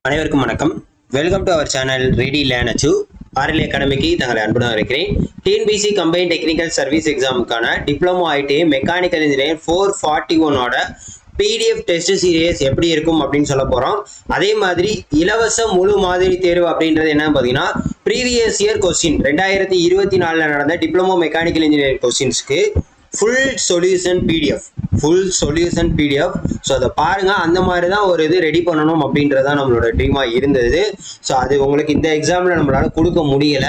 அனைவருக்கும் வணக்கம். Welcome to our channel ready learn achieve. RL அகாடமிக்கு தங்களை அன்புடன் இருக்கிறேன். டிஎன்பிசி கம்பைன் டெக்னிக்கல் சர்வீஸ் எக்ஸாமுக்கான டிப்ளமோ ஐடி மெக்கானிக்கல் இன்ஜினியரிங் 441ஓட பிடிஎஃப் டெஸ்ட் சீரியஸ் எப்படி இருக்கும் அப்படின்னு சொல்ல போறோம். அதே மாதிரி இலவச முழு மாதிரி தேர்வு அப்படின்றது என்னன்னு பார்த்தீங்கன்னா ப்ரீவியஸ் இயர் கொஸ்டின் 2024 நடந்த டிப்ளமோ மெக்கானிக்கல் இன்ஜினியரிங் கொஸ்டின்ஸ்க்கு ஃபுல் சொல்யூஷன் பிடிஎஃப். ஸோ அதை பாருங்க. அந்த மாதிரி தான் ஒரு இது ரெடி பண்ணணும் அப்படின்றதான் நம்மளோட ட்ரீமா இருந்தது. ஸோ அது உங்களுக்கு இந்த எக்ஸாம்ல நம்மளால கொடுக்க முடியல.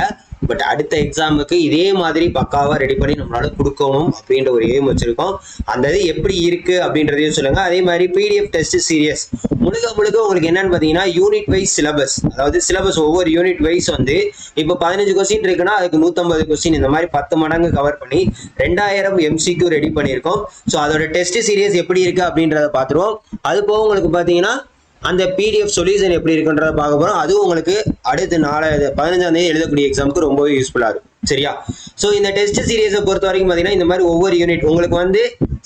பட் அடுத்த எக்ஸாமுக்கு இதே மாதிரி பக்காவா ரெடி பண்ணி நம்மளால கொடுக்கணும் அப்படின்ற ஒரு எய்ம் வச்சிருக்கோம். அந்த இது எப்படி இருக்கு அப்படின்றதையும் சொல்லுங்க. அதே மாதிரி பிடிஎஃப் டெஸ்ட் சீரியஸ் முழுக்க உங்களுக்கு என்னன்னு பார்த்தீங்கன்னா யூனிட் வைஸ் சிலபஸ், அதாவது சிலபஸ் ஒவ்வொரு யூனிட் வைஸ் வந்து இப்போ 15 கொஸ்டின் இருக்குன்னா அதுக்கு 150 கொஸ்டின் இந்த மாதிரி 10 மடங்கு கவர் பண்ணி 2000 MCQ ரெடி பண்ணியிருக்கோம். ஸோ அதோட டெஸ்ட் சீரியஸ் எப்படி இருக்கு அப்படின்றத பார்த்துருவோம். அது போக உங்களுக்கு பார்த்தீங்கன்னா அந்த பிடிஎஃப் சொல்யூஷன் எப்படி இருக்குன்றத பார்க்க போறோம். அதுவும் உங்களுக்கு அடுத்த 15ஆம் தேதி எழுதக்கூடிய எக்ஸாமுக்கு ரொம்பவே யூஸ்ஃபுல்லா இருக்கும். சரியா? ஸோ இந்த டெஸ்ட் சீரியஸை பொறுத்த வரைக்கும் பார்த்தீங்கன்னா இந்த மாதிரி ஒவ்வொரு யூனிட் உங்களுக்கு வந்து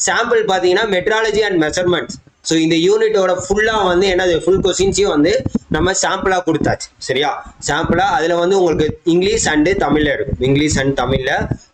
சாம்பிள் பார்த்தீங்கன்னா மெட்ராலஜி அண்ட் மெஷர்மெண்ட்ஸ். ஸோ இந்த யூனிட்டோட ஃபுல்லா வந்து என்னது ஃபுல் கொஸ்டின்ஸையும் வந்து நம்ம சாம்பிளா கொடுத்தாச்சு. சரியா? சாம்பிளா அதுல வந்து உங்களுக்கு இங்கிலீஷ் அண்ட் தமிழ்ல இருக்கும். இங்கிலீஷ் அண்ட் தமிழ்ல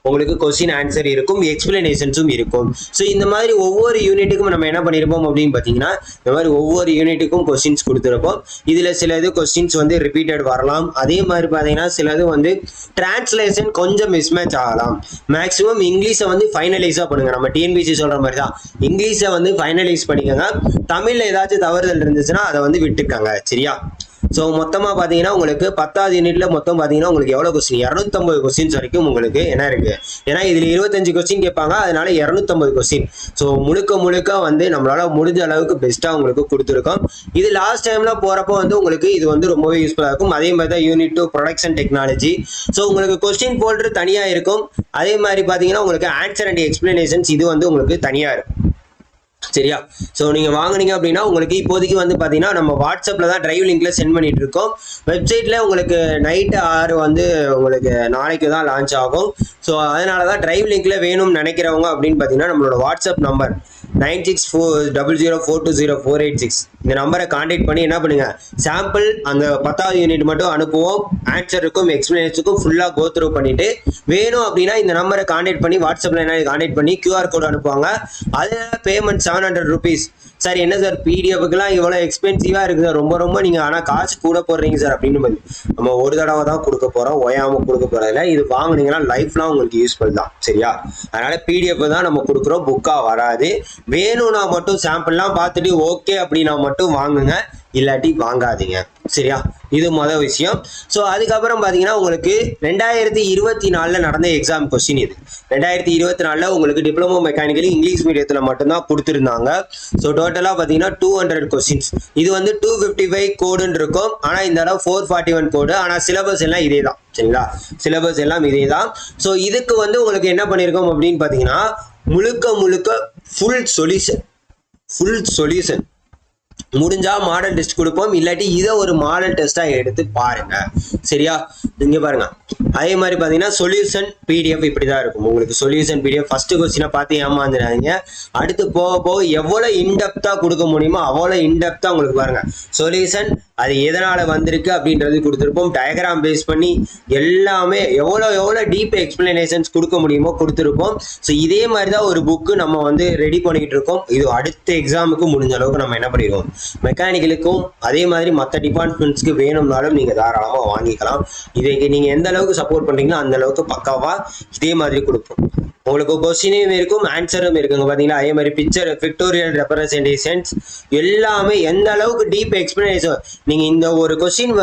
உங்களுக்கு கொஸ்டின் ஆன்சர் இருக்கும், எக்ஸ்பிளனேஷன்ஸும் இருக்கும். ஸோ இந்த மாதிரி ஒவ்வொரு யூனிட்டுக்கும் நம்ம என்ன பண்ணியிருப்போம் அப்படின்னு பார்த்தீங்கன்னா இந்த மாதிரி ஒவ்வொரு யூனிட்டுக்கும் கொஸ்டின்ஸ் கொடுத்துருப்போம். இதுல சிலது கொஸ்டின்ஸ் வந்து ரிப்பீட்டட் வரலாம். அதே மாதிரி பார்த்தீங்கன்னா சிலது வந்து டிரான்ஸ்லேஷன் கொஞ்சம் மிஸ்மேட்ச் ஆகலாம். மேக்ஸிமம் இங்கிலீஷை வந்து ஃபைனலைஸா பண்ணுங்க. நம்ம டிஎன்பிசி சொல்ற மாதிரி தான் இங்கிலீஷை வந்து ஃபைனலைஸ் பண்ணிக்கோங்க. தமிழ்ல ஏதாச்சும் தவறுதல் இருந்துச்சுன்னா அதை வந்து விட்டுக்கங்க. சரியா? ஸோ மொத்தமாக பார்த்தீங்கன்னா உங்களுக்கு 10வது யூனிட்ல மொத்தம் பார்த்தீங்கன்னா உங்களுக்கு எவ்வளோ கொஸ்டின் 250 கொஸ்டின்ஸ் வரைக்கும் உங்களுக்கு என்ன இருக்கு. ஏன்னா இதில் 25 கொஸ்டின் கேட்பாங்க, அதனால 250 கொஸ்டின். ஸோ முழுக்க வந்து நம்மளால முடிஞ்ச அளவுக்கு பெஸ்ட்டாக உங்களுக்கு கொடுத்துருக்கோம். இது லாஸ்ட் டைம்ல போறப்போ வந்து உங்களுக்கு இது வந்து ரொம்பவே யூஸ்ஃபுல்லாக இருக்கும். அதே மாதிரி தான் யூனிட் 2 ப்ரொடக்ஷன் டெக்னாலஜி. ஸோ உங்களுக்கு கொஸ்டின் போல்டர் தனியாக இருக்கும். அதே மாதிரி பார்த்தீங்கன்னா உங்களுக்கு ஆன்சர் அண்ட் எக்ஸ்பிளனேஷன்ஸ் இது வந்து உங்களுக்கு தனியாக இருக்கும். சரியா? ஸோ நீங்கள் வாங்கினீங்க அப்படின்னா உங்களுக்கு இப்போதைக்கு வந்து பார்த்தீங்கன்னா நம்ம வாட்ஸ்அப்பில் தான் டிரைவ் லிங்க்ல சென்ட் பண்ணிட்டு இருக்கோம். வெப்சைட்ல உங்களுக்கு நைட்டு 6 வந்து உங்களுக்கு நாளைக்கு தான் லான்ச் ஆகும். ஸோ அதனால தான் டிரைவ் லிங்க்ல வேணும்னு நினைக்கிறவங்க அப்படின்னு பார்த்தீங்கன்னா நம்மளோட வாட்ஸ்அப் நம்பர் 9640042048 இந்த நம்பரை கான்டாக்ட் பண்ணி என்ன பண்ணுங்க, சாம்பிள் அந்த 10வது யூனிட் மட்டும் அனுப்புவோம். ஆன்சருக்கும் எக்ஸ்பிளனேஷனுக்கும் ஃபுல்லாக கோ த்ரூ பண்ணிட்டு வேணும் அப்படின்னா இந்த நம்பரை கான்டாக்ட் பண்ணி வாட்ஸ்அப்ல என்ன கான்டாக்ட் பண்ணி QR கோட் அனுப்புவாங்க. அதில் பேமெண்ட் 700 rupees. சார் என்ன சார் பிடிஎஃப்க்குலாம் இவ்வளோ எக்ஸ்பென்சிவா இருக்குது சார், ரொம்ப நீங்க ஆனால் காசு கூட போடுறீங்க சார் அப்படின்னு நம்ம ஒரு தடவை தான் கொடுக்க போறோம், ஓயாம கொடுக்க போறதில்ல. இது வாங்கினீங்கன்னா லைஃப்லாம் உங்களுக்கு யூஸ்ஃபுல் தான். சரியா? அதனால பிடிஎஃப் தான் நம்ம கொடுக்குறோம், புக்கா வராது. வேணும்னா மட்டும் சாம்பிள்லாம் பார்த்துட்டு ஓகே அப்படின்னா மட்டும் வாங்குங்க, இல்லாட்டி வாங்காதீங்க. சரியா? இது மொதல் விஷயம். ஸோ அதுக்கப்புறம் பார்த்தீங்கன்னா உங்களுக்கு 2024 நடந்த எக்ஸாம் கொஸ்டின் இது. 2024 உங்களுக்கு டிப்ளமோ மெக்கானிக்கல் இங்கிலீஷ் மீடியத்தில் மட்டும்தான் கொடுத்துருந்தாங்க. ஸோ டோட்டலாக பார்த்தீங்கன்னா 200 கொஸ்டின்ஸ். இது வந்து 255 கோடுன்னு இருக்கும். ஆனால் இந்த அளவு 441 கோடு. ஆனால் சிலபஸ் எல்லாம் இதே தான். சரிங்களா? சிலபஸ் எல்லாம் இதே தான். ஸோ இதுக்கு வந்து உங்களுக்கு என்ன பண்ணியிருக்கோம் அப்படின்னு பார்த்தீங்கன்னா முழுக்க ஃபுல் சொல்யூஷன் முடிஞ்சா மாடல் டெஸ்ட் கொடுப்போம், இல்லாட்டி இதை ஒரு மாடல் டெஸ்டா எடுத்து பாருங்க. சரியா? இங்க பாருங்க. அதே மாதிரி பாத்தீங்கன்னா சொல்யூஷன் பிடிஎஃப் இப்படிதான் இருக்கும். உங்களுக்கு சொல்யூஷன் பிடிஎஃப் ஃபர்ஸ்ட் கொஸ்டினை பார்த்து ஏமாந்துடாதீங்க. அடுத்து போக எவ்வளவு இன்டெப்தா கொடுக்க முடியுமோ அவ்வளவு இன்டெப்தா உங்களுக்கு பாருங்க சொல்யூஷன் அது எதனால வந்திருக்கு அப்படின்றது கொடுத்துருப்போம். டயக்ராம் பேஸ் பண்ணி எல்லாமே எவ்வளோ டீப் எக்ஸ்பிளனேஷன்ஸ் கொடுக்க முடியுமோ கொடுத்துருப்போம். ஸோ இதே மாதிரி தான் ஒரு புக்கு நம்ம வந்து ரெடி பண்ணிட்டு இருக்கோம். இது அடுத்த எக்ஸாமுக்கு முடிஞ்ச அளவுக்கு நம்ம என்ன பண்ணிடுவோம், மெக்கானிக்கலுக்கும் அதே மாதிரி மற்ற டிபார்ட்மெண்ட்ஸ்க்கு வேணும்னாலும் நீங்க தாராளமாக வாங்கிக்கலாம். இதை நீங்க எந்த அளவுக்கு சப்போர்ட் பண்றீங்களோ அந்த அளவுக்கு பக்காவா இதே மாதிரி கொடுப்போம். உங்களுக்கு கொஸ்டினும் இருக்கும், ஆன்சரும் இருக்குங்க. பாத்தீங்கன்னா அதே மாதிரி பிக்சர், பிக்டோரியல் ரெப்ரசன்டேஷன்ஸ் எல்லாமே எந்த அளவுக்கு டீப் எக்ஸ்பிளனேஷன். நீங்க இந்த ஒரு கொஸ்டின்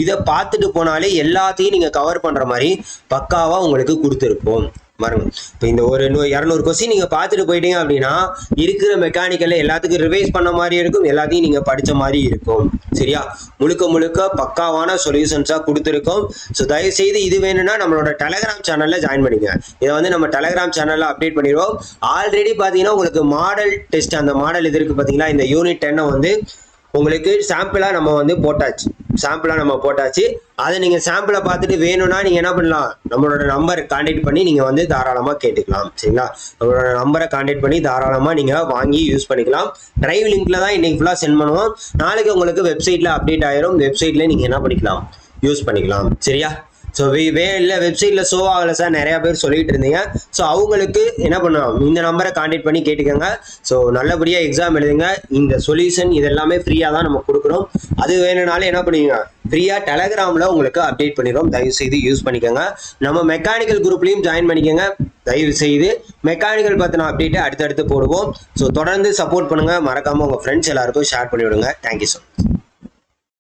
இதை பார்த்துட்டு போனாலே எல்லாத்தையும் நீங்க கவர் பண்ற மாதிரி பக்காவா உங்களுக்கு கொடுத்துருப்போம். பாருங்க, இப்போ இந்த ஒரு 200 கொஸ்டின் நீங்க பார்த்துட்டு போயிட்டீங்க அப்படின்னா இருக்கிற மெக்கானிக்கல்ல எல்லாத்துக்கும் ரிவைஸ் பண்ண மாதிரி இருக்கும், எல்லாத்தையும் நீங்க படிச்ச மாதிரி இருக்கும். சரியா? முழுக்க பக்காவான சொல்யூஷன்ஸா கொடுத்துருக்கோம். ஸோ தயவு செய்து இது வேணும்னா நம்மளோட டெலகிராம் சேனல்ல ஜாயின் பண்ணிக்க. இதை வந்து நம்ம டெலகிராம் சேனல்ல அப்டேட் பண்ணிடுவோம். ஆல்ரெடி பாத்தீங்கன்னா உங்களுக்கு மாடல் டெஸ்ட், அந்த மாடல் இது இருக்கு பாத்தீங்களா, இந்த யூனிட் 10 வந்து உங்களுக்கு சாம்பிளா நம்ம வந்து போட்டாச்சு. சாம்பிளாக நம்ம போட்டாச்சு. அதை நீங்கள் சாம்பிளை பார்த்துட்டு வேணும்னா நீங்கள் என்ன பண்ணலாம், நம்மளோட நம்பர் கான்டாக்ட் பண்ணி நீங்கள் வந்து தாராளமாக கேட்டுக்கலாம். சரிங்களா, நம்மளோட நம்பரை கான்டாக்ட் பண்ணி தாராளமாக நீங்கள் வாங்கி யூஸ் பண்ணிக்கலாம். டிரைவ் லிங்க்ல தான் இன்னைக்கு ஃபுல்லாக சென்ட் பண்ணுவோம். நாளைக்கு உங்களுக்கு வெப்சைட்டில் அப்டேட் ஆயிரும். வெப்சைட்ல நீங்கள் என்ன பண்ணிக்கலாம், யூஸ் பண்ணிக்கலாம். சரியா? ஸோ இல்லை வெப்சைட்டில் ஷோ ஆகலை சார் நிறையா பேர் சொல்லிட்டு இருந்தீங்க. ஸோ அவங்களுக்கு என்ன பண்ணலாம், இந்த நம்பரை கான்டாக்ட் பண்ணி கேட்டுக்கோங்க. ஸோ நல்லபடியாக எக்ஸாம் எழுதுங்க. இந்த சொல்யூஷன் இதெல்லாமே ஃப்ரீயாக தான் நம்ம கொடுக்குறோம். அது வேணும்னாலும் என்ன பண்ணுவீங்க, ஃப்ரீயாக டெலகிராமில் உங்களுக்கு அப்டேட் பண்ணிடுறோம். தயவு செய்து யூஸ் பண்ணிக்கோங்க. நம்ம மெக்கானிக்கல் குரூப்லையும் ஜாயின் பண்ணிக்கோங்க. தயவு செய்து மெக்கானிக்கல் பற்றின அப்டேட்டை அடுத்தடுத்து போடுவோம். ஸோ தொடர்ந்து சப்போர்ட் பண்ணுங்கள். மறக்காமல் உங்கள் ஃப்ரெண்ட்ஸ் எல்லாருக்கும் ஷேர் பண்ணிவிடுங்க. Thank you so much.